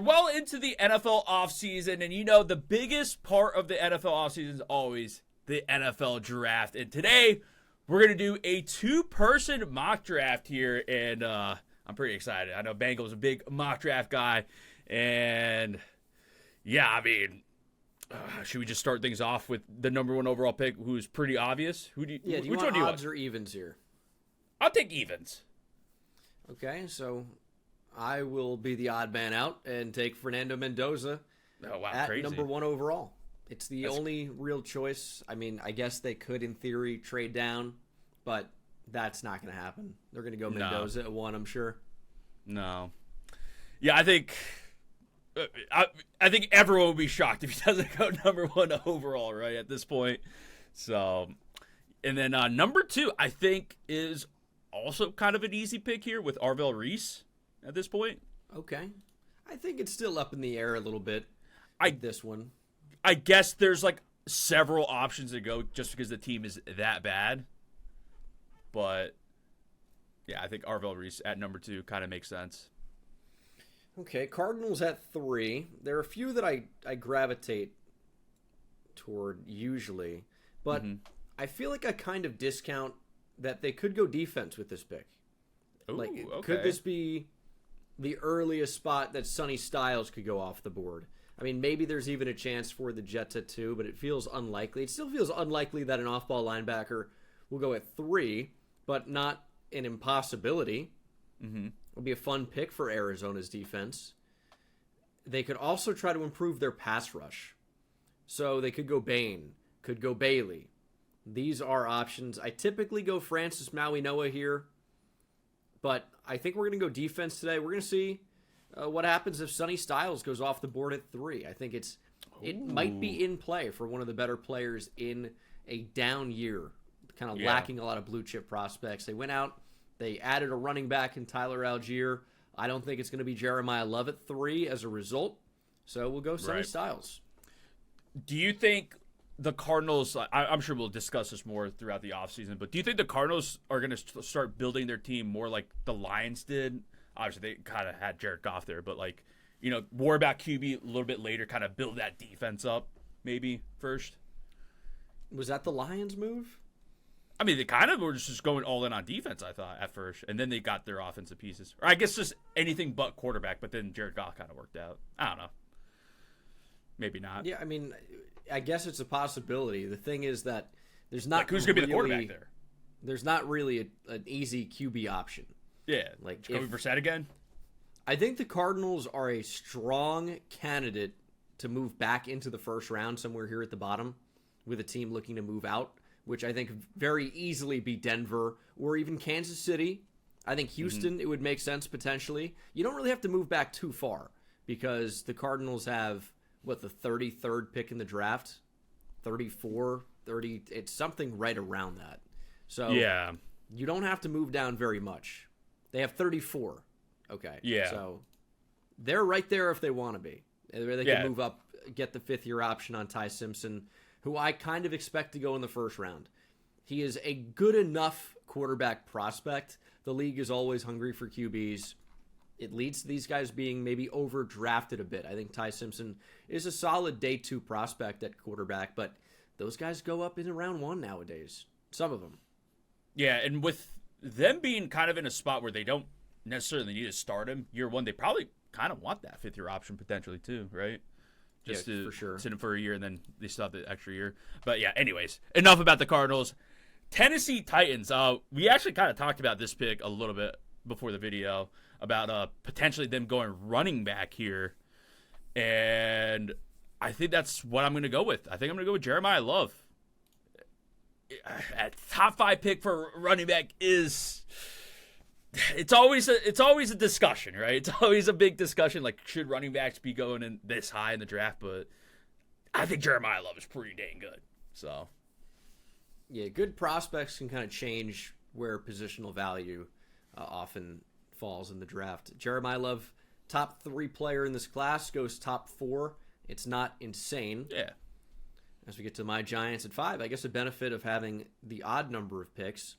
well into the NFL offseason, and the biggest part of the NFL offseason is always the NFL draft. And today, we're going to do a 2-person mock draft here, and I'm pretty excited. I know Bengal's a big mock draft guy, and should we just start things off with the number 1 overall pick, who's pretty obvious? Do you want odds or evens here? I'll take evens. Okay, so I will be the odd man out and take Fernando Mendoza at crazy. number 1 overall. It's the only real choice. I mean, I guess they could, in theory, trade down, but that's not going to happen. They're going to go Mendoza at 1, I'm sure. No. Yeah, I think everyone would be shocked if he doesn't go number 1 overall, right, at this point. So, and then number 2, I think, is also kind of an easy pick here with Arvell Reese at this point. Okay. I think it's still up in the air a little bit, this one. I guess there's several options to go just because the team is that bad. But, yeah, I think Arvell Reese at number 2 kind of makes sense. Okay, Cardinals at 3. There are a few that I gravitate toward usually, but I feel like I kind of discount that they could go defense with this pick. Ooh, okay. Could this be the earliest spot that Sonny Styles could go off the board? I mean, maybe there's even a chance for the Jets at 2, but it feels unlikely. It still feels unlikely that an off-ball linebacker will go at 3, but not an impossibility. It'll be a fun pick for Arizona's defense. They could also try to improve their pass rush. So they could go Bain, could go Bailey. These are options. I typically go Francis Mauigoa here, but I think we're going to go defense today. We're going to see what happens if Sonny Styles goes off the board at 3. I think it might be in play for one of the better players in a down year, kind of lacking a lot of blue chip prospects. They went out, they added a running back in Tyler Algier. I don't think it's going to be Jeremiah Love at 3 as a result, so we'll go Sonny Styles. Do you think the Cardinals, I'm sure we'll discuss this more throughout the offseason, but do you think the Cardinals are going to start building their team more like the Lions did? Obviously, they kind of had Jared Goff there, but worry about QB a little bit later, kind of build that defense up maybe first. Was that the Lions move? I mean, they kind of were just going all in on defense, I thought, at first, and then they got their offensive pieces. Or I guess just anything but quarterback, but then Jared Goff kind of worked out. I don't know. Maybe not. Yeah, I mean, I guess it's a possibility. The thing is that there's not who's going to be the quarterback there? There's not really an easy QB option. Yeah, Jacoby Brissett again? I think the Cardinals are a strong candidate to move back into the first round somewhere here at the bottom with a team looking to move out, which I think could very easily be Denver or even Kansas City. I think Houston, it would make sense potentially. You don't really have to move back too far because the Cardinals have, the 33rd pick in the draft? 34, 30, it's something right around that. So you don't have to move down very much. They have 34. Okay. Yeah. So they're right there if they want to be. They can move up, get the 5th-year option on Ty Simpson, who I kind of expect to go in the first round. He is a good enough quarterback prospect. The league is always hungry for QBs. It leads to these guys being maybe overdrafted a bit. I think Ty Simpson is a solid day 2 prospect at quarterback, but those guys go up in round 1 nowadays. Some of them. Yeah, and with them being kind of in a spot where they don't necessarily need to start him year 1, they probably kind of want that 5th-year option potentially too, right? Just to for sure. sit him for a year and then they still have the extra year. But yeah, anyways, enough about the Cardinals. Tennessee Titans. We actually kind of talked about this pick a little bit before the video about potentially them going running back here. And I think that's what I'm going to go with. I think I'm going to go with Jeremiah Love. A top 5 pick for running back is... It's always a discussion, right? It's always a big discussion. Should running backs be going in this high in the draft? But I think Jeremiah Love is pretty dang good. So, yeah, good prospects can kind of change where positional value often falls in the draft. Jeremiah Love, top 3 player in this class, goes top 4. It's not insane. Yeah. As we get to my Giants at 5, I guess a benefit of having the odd number of picks.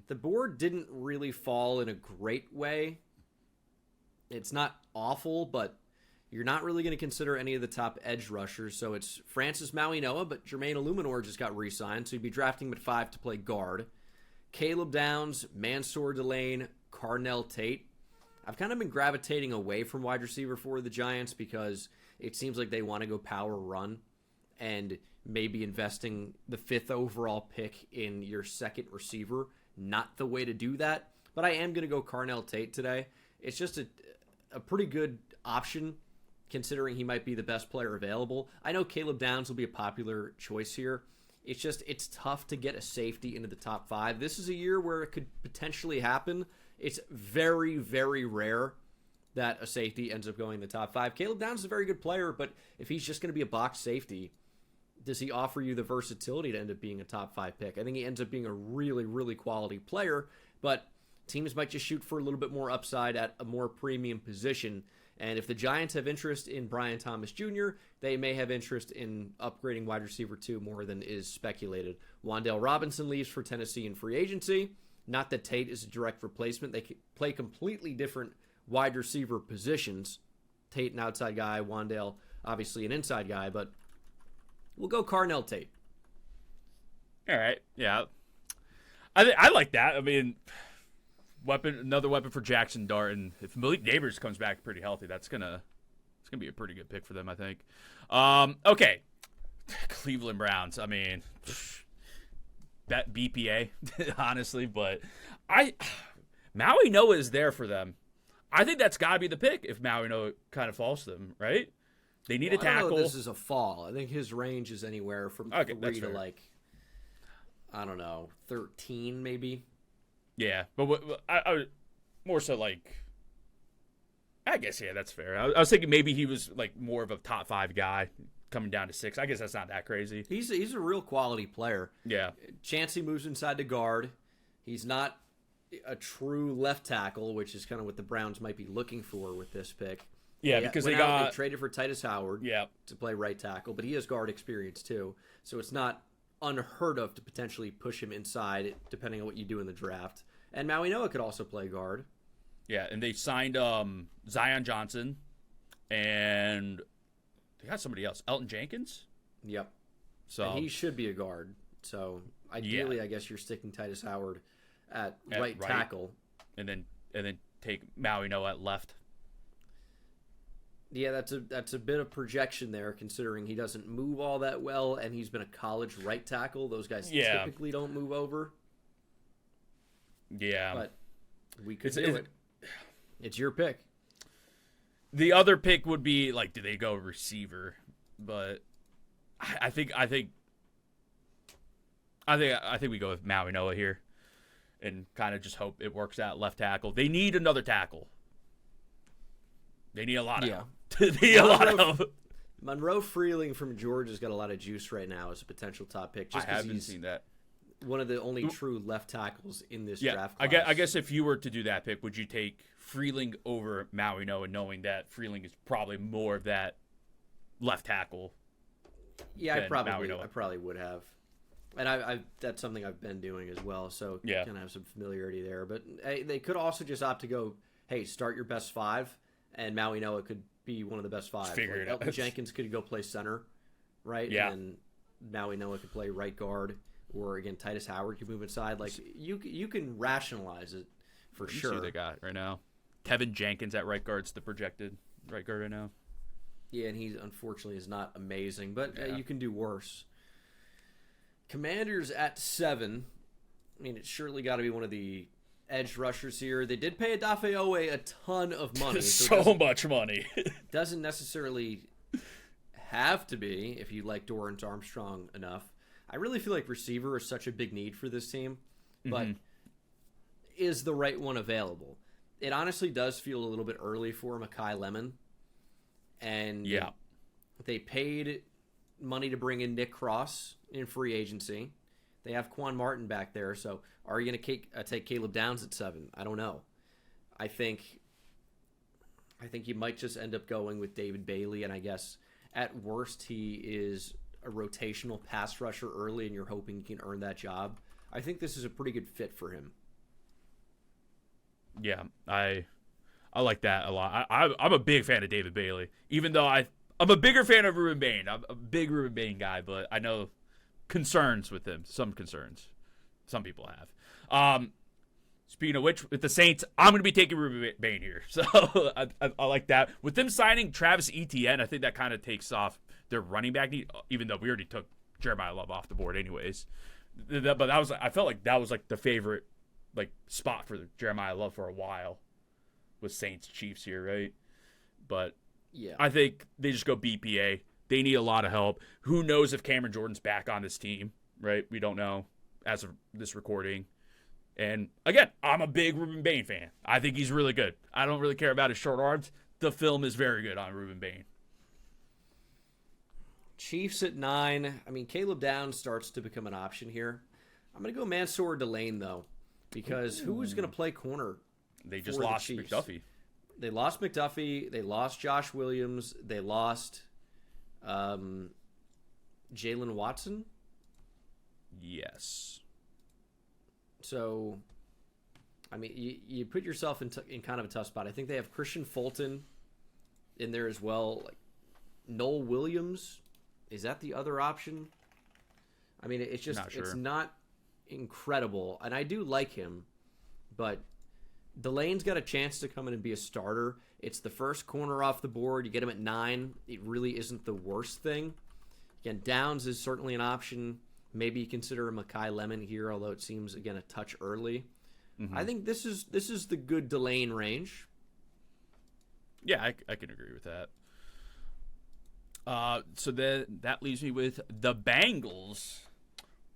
The board didn't really fall in a great way. It's not awful, but You're not really going to consider any of the top edge rushers, so it's Francis Maui-Noah, but Jermaine Illuminor just got re-signed, so you'd be drafting him at 5 to play guard. Caleb Downs, Mansour Delane, Carnell Tate. I've kind of been gravitating away from wide receiver for the Giants because it seems like they want to go power run, and maybe investing the 5th overall pick in your second receiver, not the way to do that. But I am going to go Carnell Tate today. It's just a pretty good option considering he might be the best player available. I know Caleb Downs will be a popular choice here. It's tough to get a safety into the top 5. This is a year where it could potentially happen. It's very, very rare that a safety ends up going in the top 5. Caleb Downs is a very good player, but if he's just going to be a box safety, does he offer you the versatility to end up being a top 5 pick? I think he ends up being a really, really quality player, but teams might just shoot for a little bit more upside at a more premium position. And if the Giants have interest in Brian Thomas Jr., they may have interest in upgrading wide receiver 2 more than is speculated. Wan'Dale Robinson leaves for Tennessee in free agency. Not that Tate is a direct replacement. They play completely different wide receiver positions. Tate, an outside guy. Wan'Dale, obviously an inside guy. But we'll go Carnell Tate. All right. Yeah. I like that. I mean, another weapon for Jackson Dart, and if Malik Neighbors comes back pretty healthy, it's gonna be a pretty good pick for them, I think. Okay, Cleveland Browns. I mean, that BPA, honestly, but Maui Noah is there for them. I think that's got to be the pick if Maui Noah kind of falls to them, right? They need a tackle. I don't know if this is a fall. I think his range is anywhere from 3 to like, I don't know, 13 maybe. Yeah, but I would more so like, I guess, yeah, that's fair. I was thinking maybe he was like more of a top 5 guy coming down to 6. I guess that's not that crazy. He's a real quality player. Yeah. Chancey moves inside to guard. He's not a true left tackle, which is kind of what the Browns might be looking for with this pick. Yeah, because they traded for Titus Howard to play right tackle, but he has guard experience too. So it's not unheard of to potentially push him inside depending on what you do in the draft. And Maui Noah could also play guard. Yeah, and they signed Zion Johnson, and they got somebody else, Elton Jenkins. Yep. So and he should be a guard. So ideally, I guess you're sticking Titus Howard at right tackle, and then take Maui Noah at left. Yeah, that's a bit of projection there, considering he doesn't move all that well, and he's been a college right tackle. Those guys typically don't move over. Yeah, but we could do it. It's your pick. The other pick would be like, do they go receiver? But I think we go with Maui Noah here, and kind of just hope it works out left tackle. They need another tackle. They need a lot of help. They need a lot of help. Monroe Freeling from Georgia's got a lot of juice right now as a potential top pick. Just I haven't seen that. One of the only true left tackles in this draft class. I guess if you were to do that pick, would you take Freeling over Maui Noah, knowing that Freeling is probably more of that left tackle? Yeah, I probably would have. And that's something I've been doing as well, so kind of have some familiarity there. But they could also just opt to go, hey, start your best 5, and Maui Noah could be one of the best 5. Figure it out. Elton Jenkins could go play center, right? Yeah. And Maui Noah could play right guard. Or again, Titus Howard could move inside. Like you can rationalize it for sure. See what they got right now. Tevin Jenkins at right guard's the projected right guard right now. Yeah, and he unfortunately is not amazing, but you can do worse. Commanders at 7. I mean, it's surely got to be one of the edge rushers here. They did pay Odafe Owe a ton of money. So much money. Doesn't necessarily have to be if you like Dorrance Armstrong enough. I really feel like receiver is such a big need for this team, but is the right one available? It honestly does feel a little bit early for Mekhi Lemon, and they paid money to bring in Nick Cross in free agency. They have Quan Martin back there, so are you going to take Caleb Downs at 7? I don't know. I think you might just end up going with David Bailey, and I guess at worst he is a rotational pass rusher early, and you're hoping you can earn that job. I think this is a pretty good fit for him. Yeah, I I like that a lot. I'm a big fan of David Bailey, even though I'm a bigger fan of Ruben Bain. I'm a big Ruben Bain guy, but I know concerns with him. Some concerns. Some people have. Speaking of which, with the Saints, I'm going to be taking Ruben Bain here. So I like that. With them signing Travis Etienne, I think that kind of takes off their running back need, even though we already took Jeremiah Love off the board anyways. But I felt like that was like the favorite like spot for Jeremiah Love for a while with Saints Chiefs here, right? But yeah, I think they just go BPA. They need a lot of help. Who knows if Cameron Jordan's back on this team, right? We don't know as of this recording. And again, I'm a big Ruben Bain fan. I think he's really good. I don't really care about his short arms. The film is very good on Ruben Bain. Chiefs at 9. I mean, Caleb Downs starts to become an option here. I'm going to go Mansour Delane, though, because who is going to play corner? They just lost McDuffie. They lost McDuffie. They lost Josh Williams. They lost Jalen Watson. Yes. So, I mean, you put yourself in kind of a tough spot. I think they have Christian Fulton in there as well. Like Noel Williams, is that the other option? I mean, it's just it's not incredible, and I do like him, but Delane's got a chance to come in and be a starter. It's the first corner off the board. You get him at 9. It really isn't the worst thing. Again, Downs is certainly an option. Maybe you consider Mekhi Lemon here, although it seems, again, a touch early. Mm-hmm. I think this is the good Delane range. Yeah, I can agree with that. So then that leaves me with the Bengals,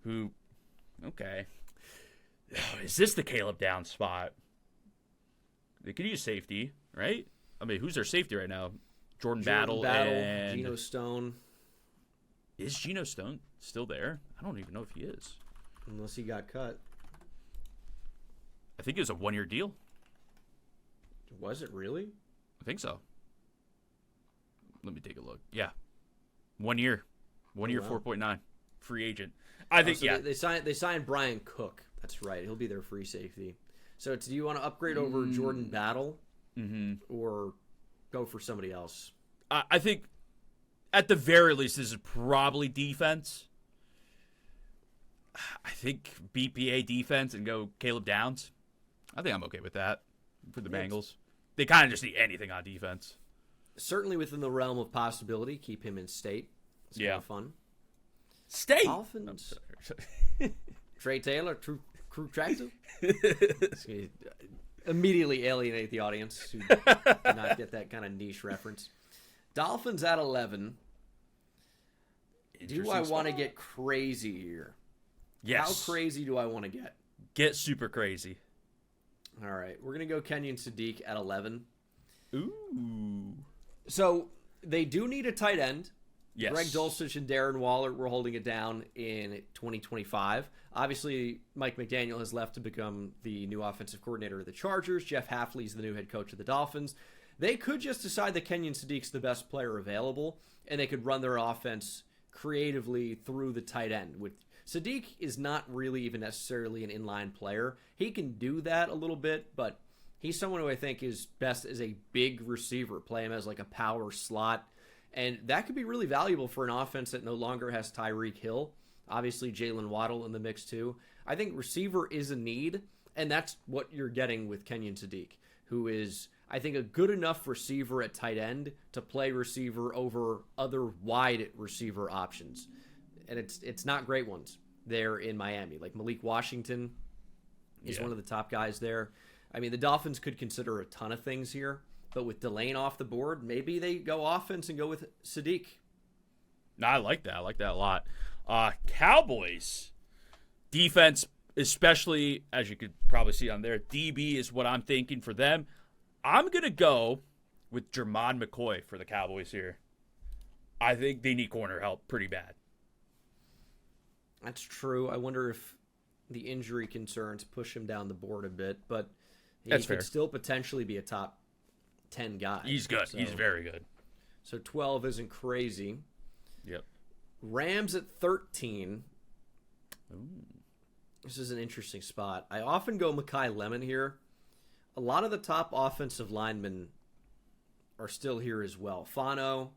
who, okay. Is this the Caleb Downs spot? They could use safety, right? I mean, who's their safety right now? Jordan Battle and Geno Stone. Is Geno Stone still there? I don't even know if he is. Unless he got cut. I think it was a 1-year deal. Was it really? I think so. Let me take a look. Yeah. 1 year. 1 year, 4.9. Free agent. I think, so They signed Brian Cook. That's right. He'll be their free safety. So do you want to upgrade over Jordan Battle or go for somebody else? I think at the very least this is probably defense. I think BPA defense and go Caleb Downs. I think I'm okay with that for the Bengals. They kind of just need anything on defense. Certainly within the realm of possibility. Keep him in state. It's kind of fun. State? Dolphins. Trey Taylor, Crew Tractor. Immediately alienate the audience who did not get that kind of niche reference. Dolphins at 11. Do I want to get crazy here? Yes. How crazy do I want to get? Get super crazy. All right. We're going to go Kenyon Sadiq at 11. Ooh. So they do need a tight end. Yes. Greg Dulcich and Darren Waller were holding it down in 2025. Obviously, Mike McDaniel has left to become the new offensive coordinator of the Chargers. Jeff Hafley's the new head coach of the Dolphins. They could just decide that Kenyon Sadiq's the best player available, and they could run their offense creatively through the tight end. Sadiq is not really even necessarily an inline player. He can do that a little bit, but he's someone who I think is best as a big receiver. Play him as like a power slot. And that could be really valuable for an offense that no longer has Tyreek Hill. Obviously, Jalen Waddle in the mix, too. I think receiver is a need, and that's what you're getting with Kenyon Sadiq, who is, I think, a good enough receiver at tight end to play receiver over other wide receiver options. And it's not great ones there in Miami. Like Malik Washington is one of the top guys there. I mean, the Dolphins could consider a ton of things here. But with Delane off the board, maybe they go offense and go with Sadiq. No, I like that. I like that a lot. Cowboys defense, especially as you could probably see on there, DB is what I'm thinking for them. I'm going to go with Jermon McCoy for the Cowboys here. I think they need corner help pretty bad. That's true. I wonder if the injury concerns push him down the board a bit, but he could still potentially be a top 10 guy. He's good. He's very good. So 12 isn't crazy. Yep. Rams at 13. Ooh. This is an interesting spot. I often go Mekhi Lemon here. a lot of the top offensive linemen are still here as well. Fano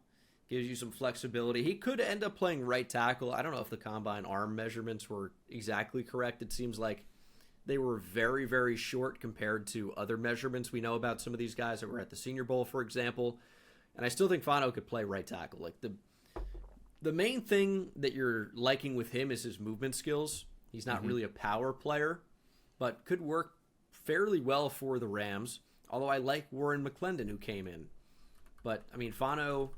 gives you some flexibility. He could end up playing right tackle. I don't know if the combine arm measurements were exactly correct. It seems like they were very, very short compared to other measurements we know about some of these guys that were at the Senior Bowl, for example. And I still think Fano could play right tackle. Like the main thing that you're liking with him is his movement skills. He's not really a power player, but could work fairly well for the Rams. Although I like Warren McClendon, who came in. But, I mean, Fano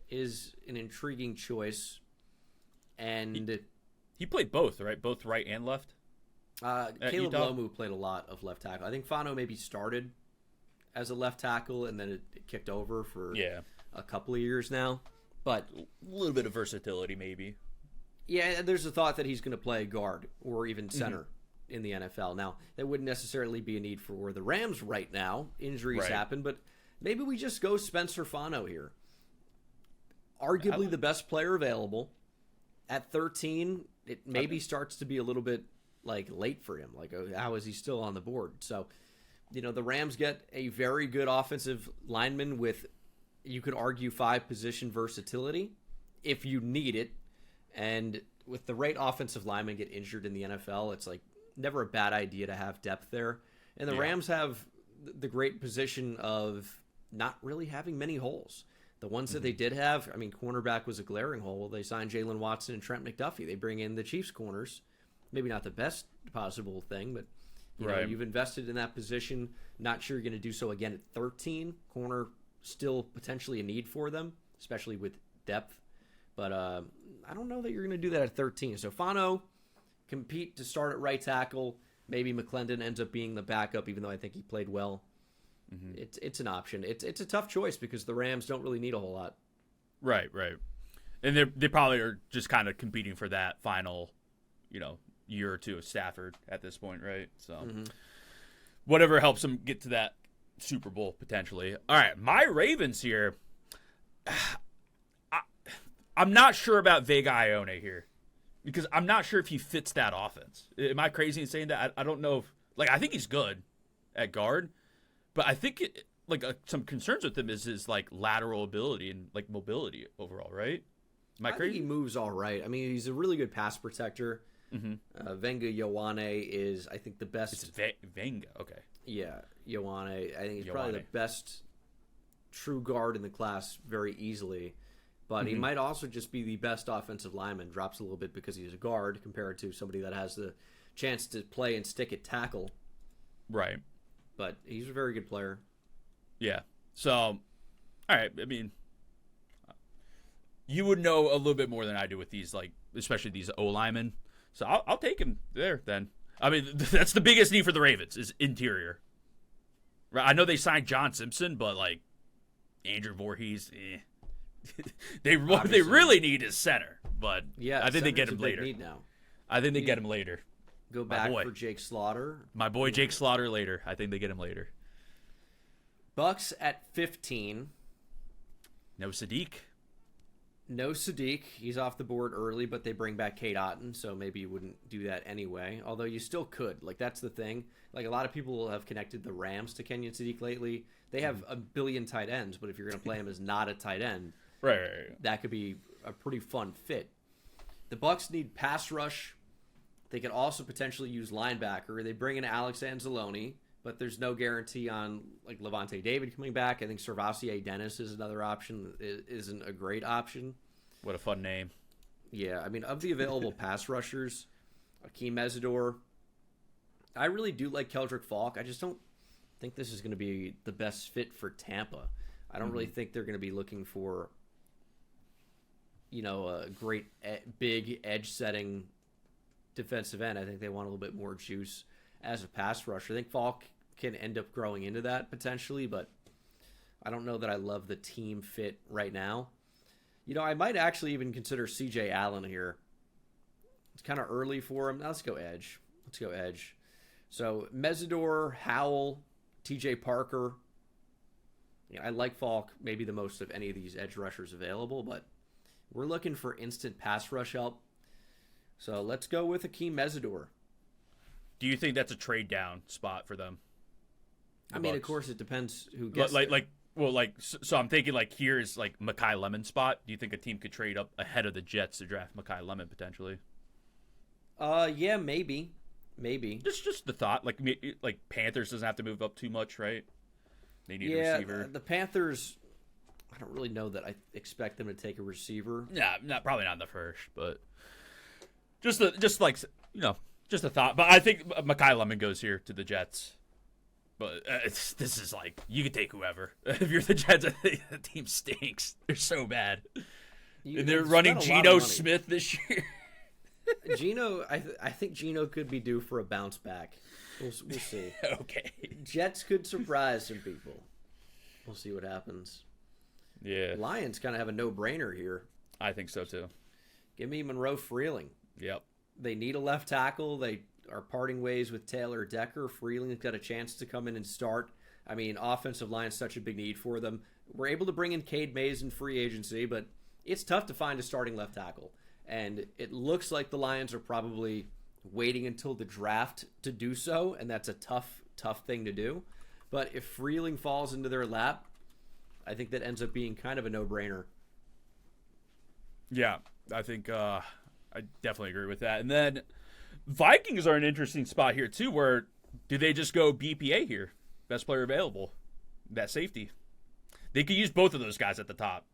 is an intriguing choice. And he played both, right? Both right and left? Caleb Lomu played a lot of left tackle. I think Fano maybe started as a left tackle, and then it kicked over for a couple of years now. But a little bit of versatility, maybe. Yeah, there's a thought that he's going to play guard or even center in the NFL. Now, that wouldn't necessarily be a need for the Rams right now. Injuries happen, but maybe we just go Spencer Fano here. Arguably the best player available. At 13, it maybe starts to be a little bit like late for him. Like, how is he still on the board? So, the Rams get a very good offensive lineman with, you could argue, 5 position versatility if you need it. And with the right offensive lineman get injured in the NFL, it's like never a bad idea to have depth there. And the Rams have the great position of not really having many holes. The ones that they did have, I mean, cornerback was a glaring hole. Well, they signed Jalen Watson and Trent McDuffie. They bring in the Chiefs corners. Maybe not the best possible thing, but you know, you've invested in that position. Not sure you're going to do so again at 13. Corner still potentially a need for them, especially with depth. But I don't know that you're going to do that at 13. So Fano, compete to start at right tackle. Maybe McClendon ends up being the backup, even though I think he played well. It's an option. It's a tough choice because the Rams don't really need a whole lot. Right. And they probably are just kind of competing for that final, year or two of Stafford at this point, right? So whatever helps them get to that Super Bowl potentially. All right, my Ravens here. I'm not sure about Vega Ione here because I'm not sure if he fits that offense. Am I crazy in saying that? I don't know if I think he's good at guard, but I think some concerns with him is his lateral ability and mobility overall, right? Am I crazy? I think he moves all right. I mean, he's a really good pass protector. Venga Ioane is, I think, the best. It's Venga, okay. Yeah, Ioane. I think he's probably the best true guard in the class very easily. But he might also just be the best offensive lineman. Drops a little bit because he's a guard compared to somebody that has the chance to play and stick at tackle. Right. But he's a very good player. Yeah. So, all right. I mean, you would know a little bit more than I do with these, especially these O linemen. So I'll take him there then. I mean, that's the biggest need for the Ravens is interior. Right? I know they signed John Simpson, but Andrew Voorhees, they really need his center. But yeah, I think they get him later. Need now. I think they get him later. Go back for Jake Slaughter. My boy Jake Slaughter later. I think they get him later. Bucks at 15. No Sadiq. No Sadiq. He's off the board early, but they bring back Kate Otten, so maybe you wouldn't do that anyway. Although you still could. That's the thing. A lot of people have connected the Rams to Kenyon Sadiq lately. They have a billion tight ends, but if you're going to play him as not a tight end, right. that could be a pretty fun fit. The Bucks need pass rush. They could also potentially use linebacker. They bring in Alex Anzalone, but there's no guarantee on Levante David coming back. I think Servassier Dennis is another option. It isn't a great option. What a fun name. Yeah, I mean, of the available pass rushers, Akeem Mesidor, I really do like Keldrick Falk. I just don't think this is going to be the best fit for Tampa. I don't really think they're going to be looking for, a great big edge-setting defensive end. I think they want a little bit more juice as a pass rusher. I think Falk can end up growing into that potentially, but I don't know that I love the team fit right now. I might actually even consider C.J. Allen here. It's kind of early for him. Now let's go edge. So Mesidor, Howell, T.J. Parker. I like Falk maybe the most of any of these edge rushers available, but we're looking for instant pass rush help. So let's go with Akeem Mesidor. Do you think that's a trade down spot for them? I mean, of course, it depends who gets so I'm thinking like here's like Mekhi Lemon spot. Do you think a team could trade up ahead of the Jets to draft Mekhi Lemon potentially? Yeah, maybe. Just the thought. Like Panthers doesn't have to move up too much, right? They need a receiver. The Panthers. I don't really know that I expect them to take a receiver. Yeah, probably not in the first, but just a thought. But I think Mekhi Lemon goes here to the Jets. But this is like you could take whoever. If you're the Jets, I think the team stinks. They're so bad, and they're running Geno Smith this year. Geno, I think Geno could be due for a bounce back. We'll see. Okay. Jets could surprise some people. We'll see what happens. Yeah. Lions kind of have a no-brainer here. I think so too. Give me Monroe Freeling. Yep. They need a left tackle. They are parting ways with Taylor Decker. Freeling's got a chance to come in and start. I mean, offensive line is such a big need for them. We're able to bring in Cade Mays in free agency, but it's tough to find a starting left tackle. And it looks like the Lions are probably waiting until the draft to do so, and that's a tough thing to do. But if Freeling falls into their lap, I think that ends up being kind of a no-brainer. Yeah, I think I definitely agree with that. And then Vikings are an interesting spot here too, where do they just go BPA here? Best player available. That safety. They could use both of those guys at the top.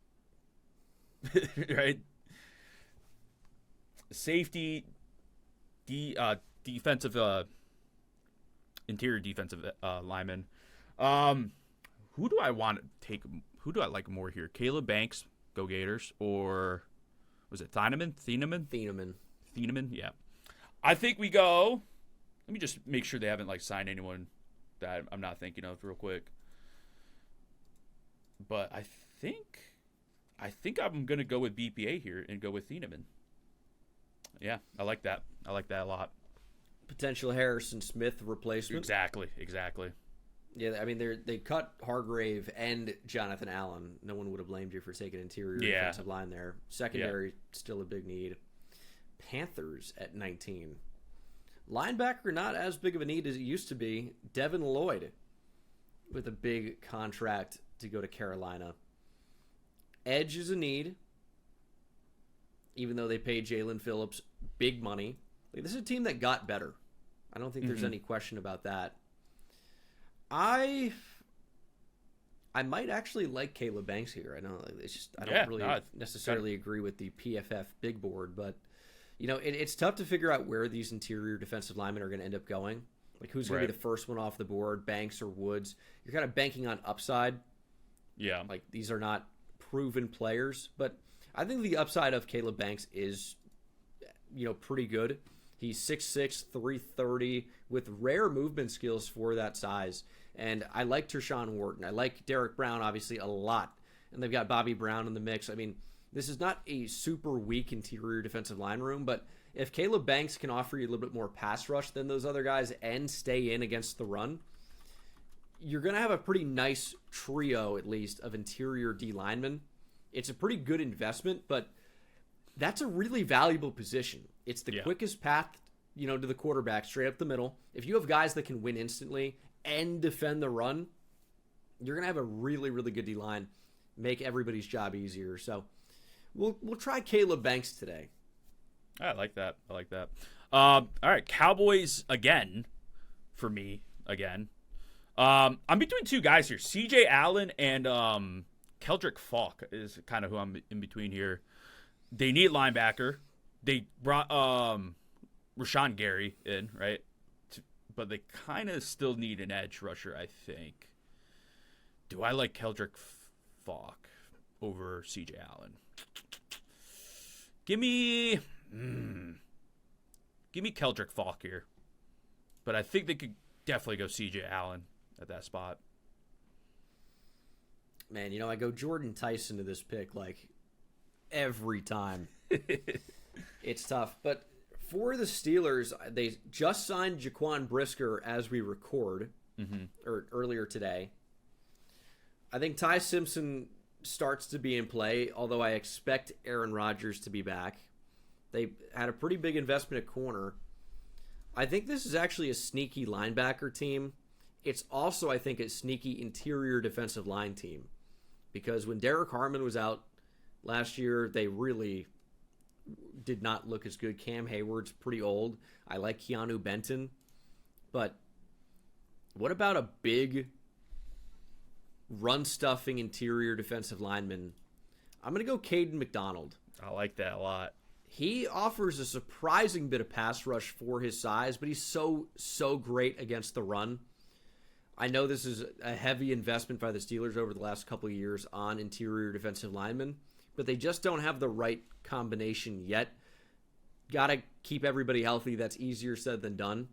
Right? Safety, defensive, interior defensive lineman. Who do I want to take? Who do I like more here? Caleb Banks, go Gators, or was it Thieneman? Thieneman, yeah. I think we go. Let me just make sure they haven't like signed anyone that I'm not thinking of real quick. But I think I'm gonna go with BPA here and go with Thieneman. Yeah, I like that. I like that a lot. Potential Harrison Smith replacement. Exactly. Yeah, I mean they cut Hargrave and Jonathan Allen. No one would have blamed you for taking interior defensive line there. Secondary still a big need. Panthers at 19. Linebacker not as big of a need as it used to be. Devin Lloyd with a big contract to go to Carolina. Edge is a need, even though they paid Jalen Phillips big money. Like, this is a team that got better. I don't think there's any question about that. I might actually like Caleb Banks here. I know it's just I don't really necessarily agree with the PFF big board, but you know it's tough to figure out where these interior defensive linemen are going to end up going. Like who's going to be the first one off the board, Banks or Woods? You're kind of banking on upside. Yeah, like these are not proven players, but I think the upside of Caleb Banks is, pretty good. He's 6'6", 330 with rare movement skills for that size. And I like Tershawn Wharton. I like Derek Brown, obviously, a lot. And they've got Bobby Brown in the mix. I mean, this is not a super weak interior defensive line room, but if Caleb Banks can offer you a little bit more pass rush than those other guys and stay in against the run, you're going to have a pretty nice trio, at least, of interior D linemen. It's a pretty good investment, but that's a really valuable position. It's the quickest path, to the quarterback, straight up the middle. If you have guys that can win instantly and defend the run, you're going to have a really, really good D-line, make everybody's job easier. So we'll try Caleb Banks today. I like that. All right, Cowboys again for me again. I'm between two guys here. C.J. Allen and Keldrick Falk is kind of who I'm in between here. They need linebacker. They brought Rashawn Gary in, right? But they kind of still need an edge rusher, I think. Do I like Keldrick Falk over C.J. Allen? Give me Keldrick Falk here. But I think they could definitely go C.J. Allen at that spot. Man, I go Jordan Tyson to this pick like every time. It's tough. But for the Steelers, they just signed Jaquan Brisker as we record, or earlier today. I think Ty Simpson starts to be in play, although I expect Aaron Rodgers to be back. They had a pretty big investment at corner. I think this is actually a sneaky linebacker team. It's also, I think, a sneaky interior defensive line team. Because when Derek Harmon was out last year, they really did not look as good. Cam Hayward's pretty old. I like Keanu Benton. But what about a big run-stuffing interior defensive lineman? I'm going to go Caden McDonald. I like that a lot. He offers a surprising bit of pass rush for his size, but he's so great against the run. I know this is a heavy investment by the Steelers over the last couple of years on interior defensive linemen, but they just don't have the right combination yet. Got to keep everybody healthy. That's easier said than done.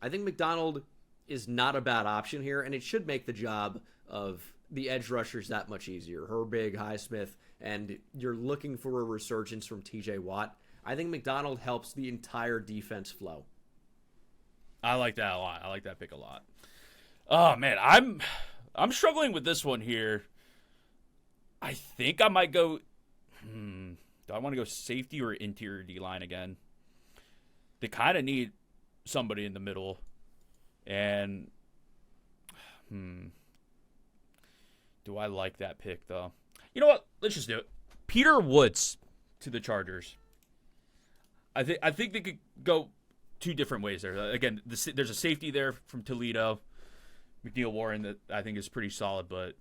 I think McDonald is not a bad option here, and it should make the job of the edge rushers that much easier. Herbig, Highsmith, and you're looking for a resurgence from TJ Watt. I think McDonald helps the entire defense flow. I like that a lot. I like that pick a lot. Oh man, I'm struggling with this one here. I think I might go. Do I want to go safety or interior D line again? They kind of need somebody in the middle, and do I like that pick though? You know what? Let's just do it. Peter Woods to the Chargers. I think they could go two different ways there. Again, there's a safety there from Toledo, McNeil Warren, that I think is pretty solid, but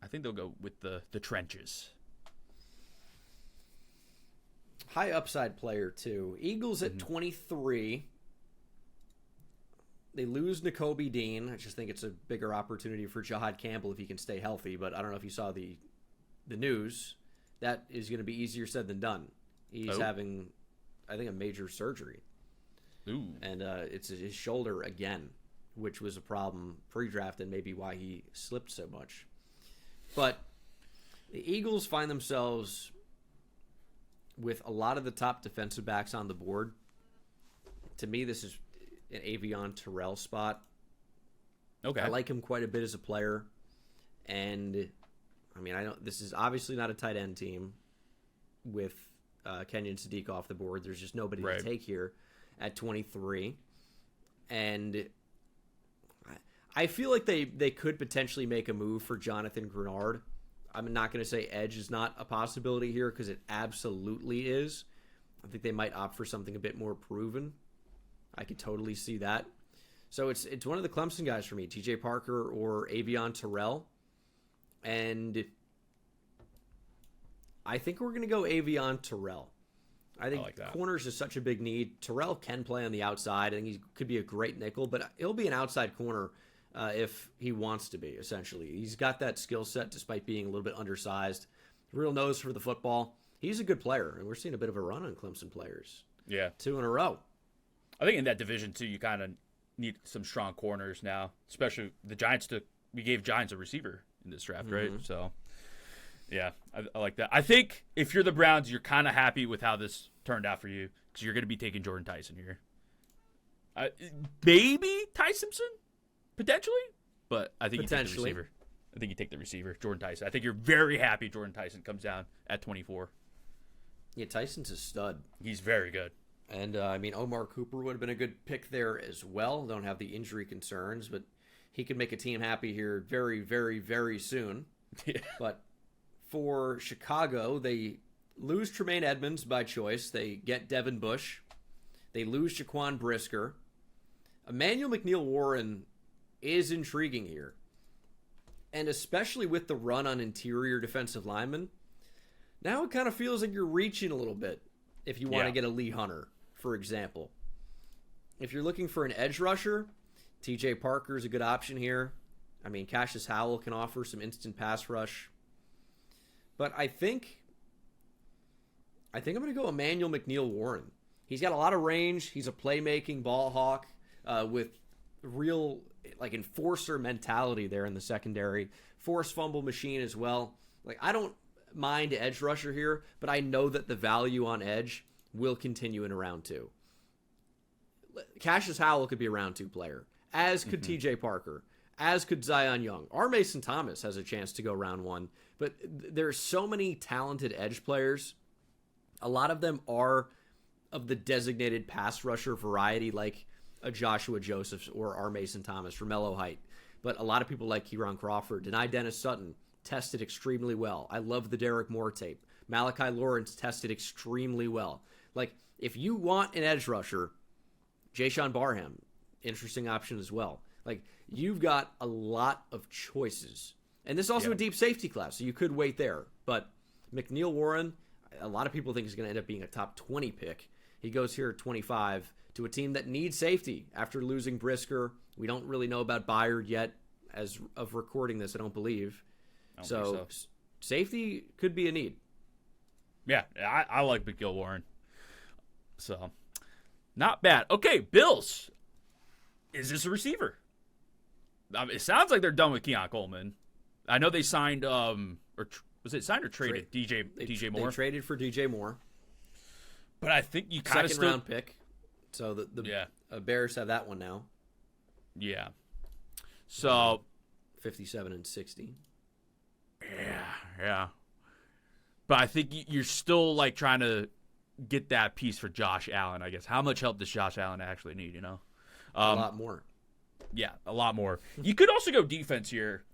I think they'll go with the trenches. High upside player too. Eagles at 23. They lose Nakobe Dean. I just think it's a bigger opportunity for Jahad Campbell if he can stay healthy. But I don't know if you saw the news. That is going to be easier said than done. He's having, I think, a major surgery. Ooh. And it's his shoulder again, which was a problem pre-draft and maybe why he slipped so much. But the Eagles find themselves with a lot of the top defensive backs on the board. To me, this is an Avion Terrell spot. Okay. I like him quite a bit as a player. And, I mean, this is obviously not a tight end team with Kenyon Sadiq off the board. There's just nobody to take here at 23. And I feel like they could potentially make a move for Jonathan Grenard. I'm not going to say edge is not a possibility here because it absolutely is. I think they might opt for something a bit more proven. I could totally see that. So it's one of the Clemson guys for me, TJ Parker or Avion Terrell. And I think we're going to go Avion Terrell. I think corners is such a big need. Terrell can play on the outside. I think he could be a great nickel, but he'll be an outside corner if he wants to be, essentially. He's got that skill set despite being a little bit undersized. Real nose for the football. He's a good player, and we're seeing a bit of a run on Clemson players. Yeah. 2 in a row. I think in that division, too, you kind of need some strong corners now, especially the Giants. We gave Giants a receiver in this draft, right? So, yeah, I like that. I think if you're the Browns, you're kind of happy with how this turned out for you because you're going to be taking Jordan Tyson here. Maybe Ty Simpson, potentially, but I think you take the receiver. I think you take the receiver, Jordan Tyson. I think you're very happy Jordan Tyson comes down at 24. Yeah, Tyson's a stud. He's very good. And, I mean, Omar Cooper would have been a good pick there as well. Don't have the injury concerns, but he could make a team happy here very, very, very soon. Yeah. But for Chicago, they lose Tremaine Edmonds by choice. They get Devin Bush. They lose Jaquan Brisker. Emmanuel McNeil Warren is intriguing here. And especially with the run on interior defensive linemen, now it kind of feels like you're reaching a little bit if you want to get a Lee Hunter, for example. If you're looking for an edge rusher, TJ Parker is a good option here. I mean, Cassius Howell can offer some instant pass rush. But I think I'm going to go Emmanuel McNeil Warren. He's got a lot of range. He's a playmaking ball hawk with real enforcer mentality there in the secondary. Force fumble machine as well. I don't mind edge rusher here, but I know that the value on edge will continue in a round 2. Cassius Howell could be a round 2 player, as could TJ Parker, as could Zion Young. Or Mason Thomas has a chance to go round 1. But there's so many talented edge players. A lot of them are of the designated pass rusher variety, like a Joshua Josephs or our Mason Thomas, Romello Height. But a lot of people like Kieran Crawford. Deny Dennis Sutton tested extremely well. I love the Derek Moore tape. Malachi Lawrence tested extremely well. Like, if you want an edge rusher, Jayshon Barham, interesting option as well. Like, you've got a lot of choices. And this is also a deep safety class, so you could wait there. But McNeil Warren, a lot of people think is going to end up being a top 20 pick. He goes here at 25 to a team that needs safety after losing Brisker. We don't really know about Byard yet as of recording this, I don't believe. So safety could be a need. Yeah, I like McNeil Warren. So, not bad. Okay, Bills. Is this a receiver? It sounds like they're done with Keon Coleman. I know they signed, was it signed or traded? DJ Moore? They traded for DJ Moore. But I think you kind of second round pick. So the Bears have that one now. Yeah. So 57 and 60. Yeah. But I think you're still like trying to get that piece for Josh Allen, I guess. How much help does Josh Allen actually need, you know? A lot more. Yeah, a lot more. You could also go defense here.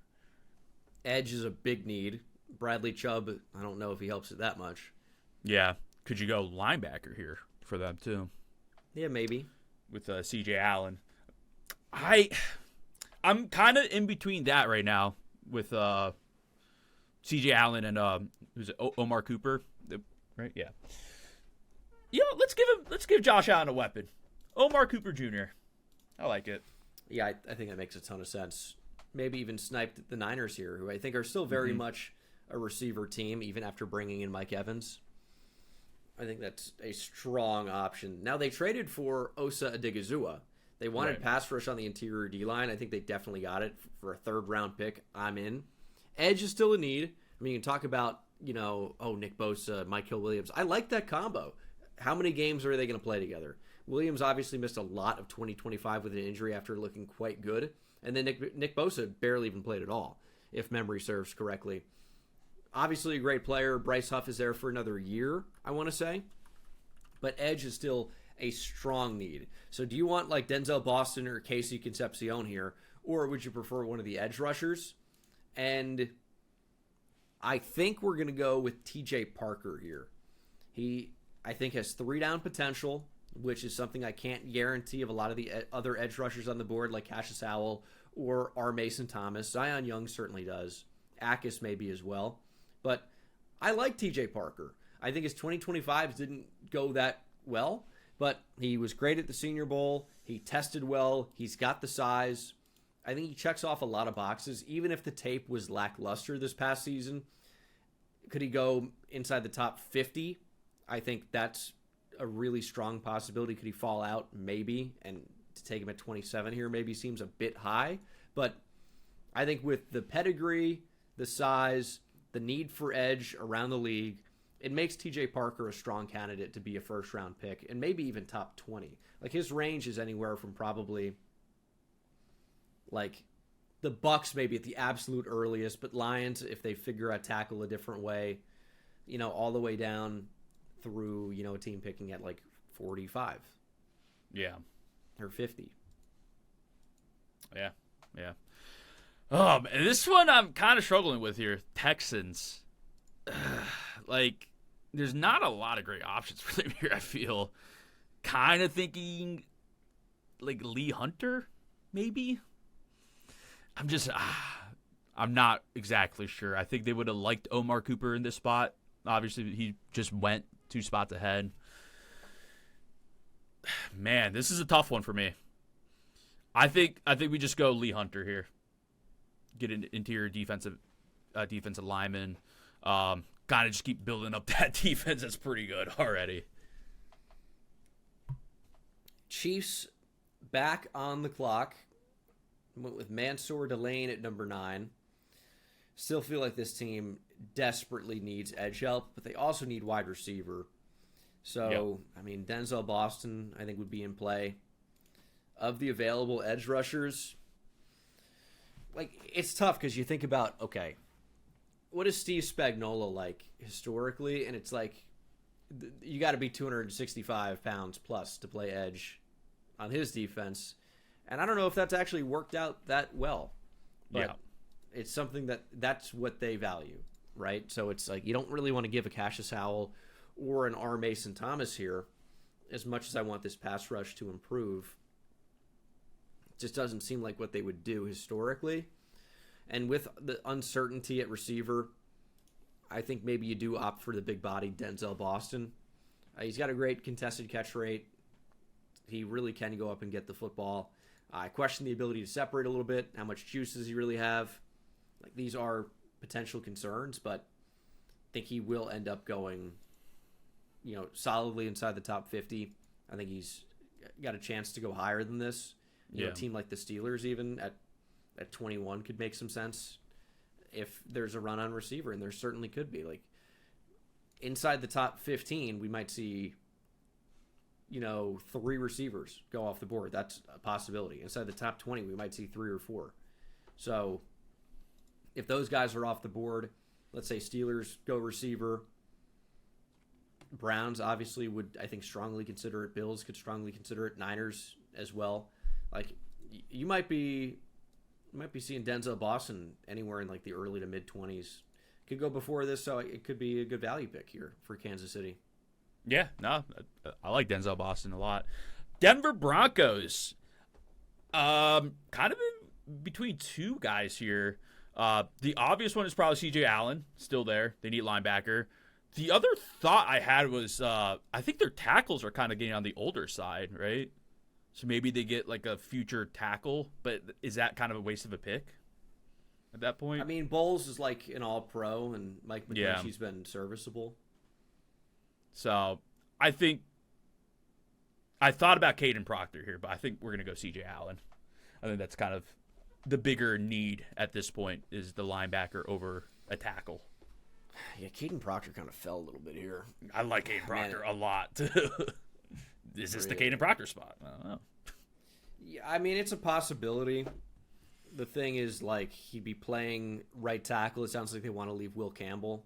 Edge is a big need. Bradley Chubb, I don't know if he helps it that much. Yeah. Could you go linebacker here for them too? Yeah, maybe. With CJ Allen. I'm kind of in between that right now with CJ Allen and who's it? Omar Cooper, right? Yeah. Let's give Josh Allen a weapon. Omar Cooper Jr. I like it. Yeah, I think that makes a ton of sense. Maybe even sniped the Niners here, who I think are still very much a receiver team, even after bringing in Mike Evans. I think that's a strong option. Now, they traded for Osa Adigizua. They wanted pass rush on the interior D-line. I think they definitely got it for a third-round pick. I'm in. Edge is still a need. I mean, you can talk about, Nick Bosa, Mykel Williams. I like that combo. How many games are they going to play together? Williams obviously missed a lot of 2025 with an injury after looking quite good. And then Nick Bosa barely even played at all, if memory serves correctly. Obviously a great player. Bryce Huff is there for another year, I want to say. But edge is still a strong need. So do you want like Denzel Boston or Casey Concepcion here, or would you prefer one of the edge rushers? And I think we're going to go with TJ Parker here. He, I think, has 3-down potential, which is something I can't guarantee of a lot of the other edge rushers on the board, like Cassius Howell or R. Mason Thomas. Zion Young certainly does. Akis maybe as well. But I like TJ Parker. I think his 2025s didn't go that well, but he was great at the Senior Bowl. He tested well. He's got the size. I think he checks off a lot of boxes. Even if the tape was lackluster this past season, could he go inside the top 50? I think that's a really strong possibility. Could he fall out? Maybe. And to take him at 27 here maybe seems a bit high. But I think with the pedigree, the size, the need for edge around the league, it makes TJ Parker a strong candidate to be a first-round pick and maybe even top 20. Like, his range is anywhere from probably, like, the Bucks maybe at the absolute earliest, but Lions, if they figure out tackle a different way, all the way down through, a team picking at, like, 45. Yeah. Or 50. Yeah. And this one I'm kind of struggling with here. Texans. Like, there's not a lot of great options for them here, I feel. Kind of thinking, like, Lee Hunter, maybe? I'm not exactly sure. I think they would have liked Omar Cooper in this spot. Obviously, he just went 2 spots ahead. Man, this is a tough one for me. I think we just go Lee Hunter here. Get an interior defensive lineman. Kind of just keep building up that defense. That's pretty good already. Chiefs back on the clock. Went with Mansour Delane at number 9. Still feel like this team desperately needs edge help, but they also need wide receiver. So, I mean, Denzel Boston, I think, would be in play. Of the available edge rushers, like, it's tough because you think about, okay, what is Steve Spagnuolo like historically? And it's like, you got to be 265 pounds plus to play edge on his defense. And I don't know if that's actually worked out that well. But it's something that's what they value, right? So it's like you don't really want to give a Cassius Howell or an R. Mason Thomas here as much as I want this pass rush to improve. It just doesn't seem like what they would do historically. And with the uncertainty at receiver, I think maybe you do opt for the big body Denzel Boston. He's got a great contested catch rate. He really can go up and get the football. I question the ability to separate a little bit. How much juice does he really have? Like, these are potential concerns, but I think he will end up going, solidly inside the top 50. I think he's got a chance to go higher than this. A team like the Steelers, even at 21, could make some sense if there's a run on receiver, and there certainly could be. Like, inside the top 15, we might see 3 receivers go off the board. That's a possibility. Inside the top 20, we might see 3 or 4. So if those guys are off the board, let's say Steelers go receiver, Browns obviously would, I think, strongly consider it. Bills could strongly consider it. Niners as well. Like, you might be seeing Denzel Boston anywhere in like the early to mid 20s. Could go before this, so it could be a good value pick here for Kansas City. Yeah, no, I like Denzel Boston a lot. Denver Broncos, kind of in between 2 guys here. The obvious one is probably C.J. Allen, still there. They need linebacker. The other thought I had was I think their tackles are kind of getting on the older side, right? So maybe they get like a future tackle, but is that kind of a waste of a pick at that point? I mean, Bowles is like an all-pro, and Mike McGlinchey's been serviceable. So I think I thought about Caden Proctor here, but I think we're going to go C.J. Allen. I think that's kind of the bigger need at this point is the linebacker over a tackle. Yeah, Caden Proctor kind of fell a little bit here. I like Caden Proctor a lot, too. Is this the Caden Proctor spot? I don't know. Yeah, I mean, it's a possibility. The thing is, like, he'd be playing right tackle. It sounds like they want to leave Will Campbell.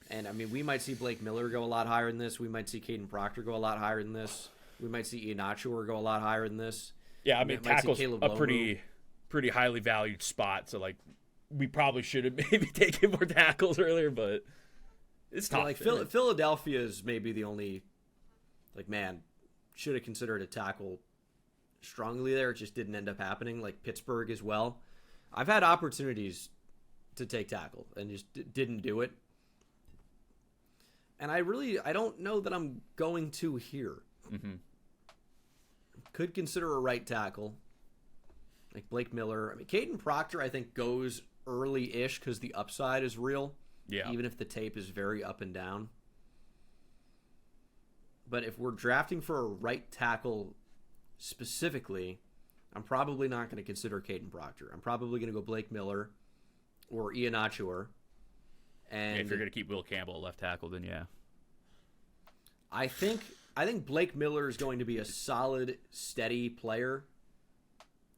And, I mean, we might see Blake Miller go a lot higher than this. We might see Caden Proctor go a lot higher than this. We might see Ian Achor go a lot higher than this. Yeah, I mean, tackle's a pretty highly valued spot. So, like, we probably should have maybe taken more tackles earlier, but it's tough. Yeah, like, Philadelphia is maybe the only, like, man, should have considered a tackle strongly there. It just didn't end up happening. Like, Pittsburgh as well. I've had opportunities to take tackle and just didn't do it. And I don't know that I'm going to here. Mm-hmm. Could consider a right tackle, like Blake Miller. I mean, Caden Proctor, I think, goes early-ish because the upside is real. Yeah. Even if the tape is very up and down. But if we're drafting for a right tackle specifically, I'm probably not going to consider Caden Proctor. I'm probably going to go Blake Miller or Ian Achor. And if you're going to keep Will Campbell at left tackle, then yeah. I think Blake Miller is going to be a solid, steady player.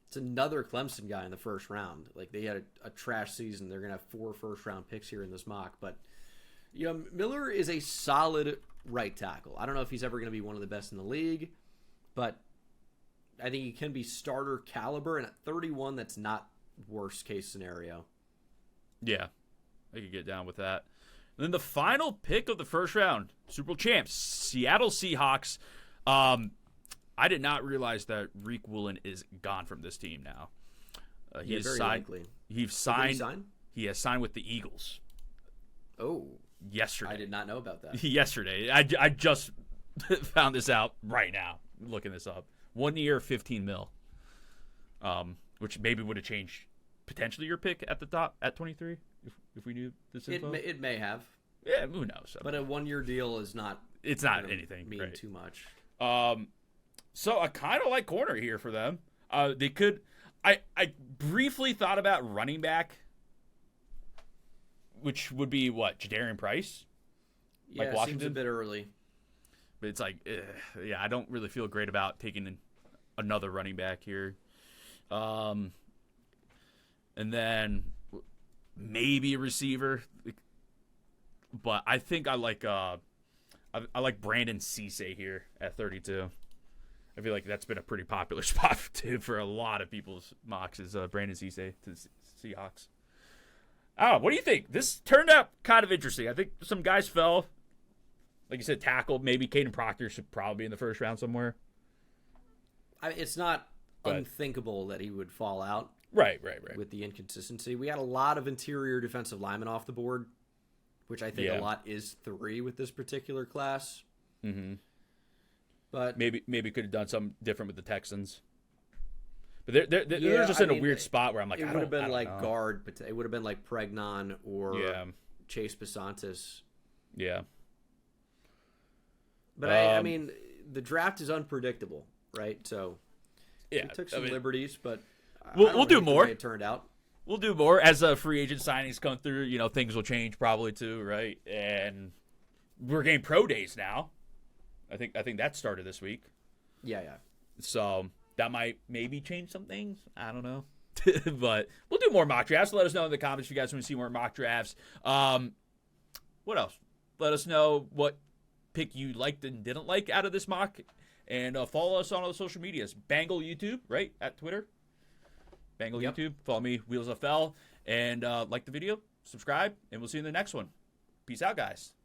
It's another Clemson guy in the first round. Like, they had a trash season. They're going to have 4 first-round picks here in this mock. But, Miller is a solid right tackle. I don't know if he's ever going to be one of the best in the league, but I think he can be starter caliber. And at 31, that's not worst-case scenario. Yeah. I could get down with that. And then the final pick of the first round, Super Bowl champs, Seattle Seahawks. I did not realize that Reek Woolen is gone from this team now. He is very signed. likely. He's signed. He has signed with the Eagles. Oh, yesterday. I did not know about that. Yesterday, I just found this out right now. Looking this up, 1 year, $15 million, which maybe would have changed potentially your pick at the top at 23 if we knew this info. It may have. Yeah, who knows? But a 1 year deal is not. It's not anything. Mean right. too much. So I kind of like corner here for them. They could. I briefly thought about running back, which would be what, Jadarian Price? Yeah, like Washington? seems a bit early. But it's like, yeah, I don't really feel great about taking another running back here. And then maybe a receiver, but I think I like Brandon Cisse here at 32. I feel like that's been a pretty popular spot too for a lot of people's mocks is Brandon Cisse to the Seahawks. Oh, what do you think? This turned out kind of interesting. I think some guys fell. Like you said, tackle. Maybe Caden Proctor should probably be in the first round somewhere. I mean, it's not unthinkable that he would fall out. Right. With the inconsistency. We had a lot of interior defensive linemen off the board, which I think a lot is 3 with this particular class. Mm-hmm. But maybe could have done something different with the Texans. But they're just in a weird spot where I'm like, it would have been like guard, but it would have been like Pregnon or Chase Basantis. Yeah. But I mean, the draft is unpredictable, right? So we took some liberties, but we'll do more. The way it turned out. We'll do more as free agent signings come through. You know, things will change probably too, right? And we're getting pro days now. I think that started this week. Yeah. So that might maybe change some things. I don't know. But we'll do more mock drafts. Let us know in the comments if you guys want to see more mock drafts. What else? Let us know what pick you liked and didn't like out of this mock. And follow us on all the social medias. Bengal YouTube, right? At Twitter. Bengal YouTube. Follow me, Wheels FL. And like the video, subscribe, and we'll see you in the next one. Peace out, guys.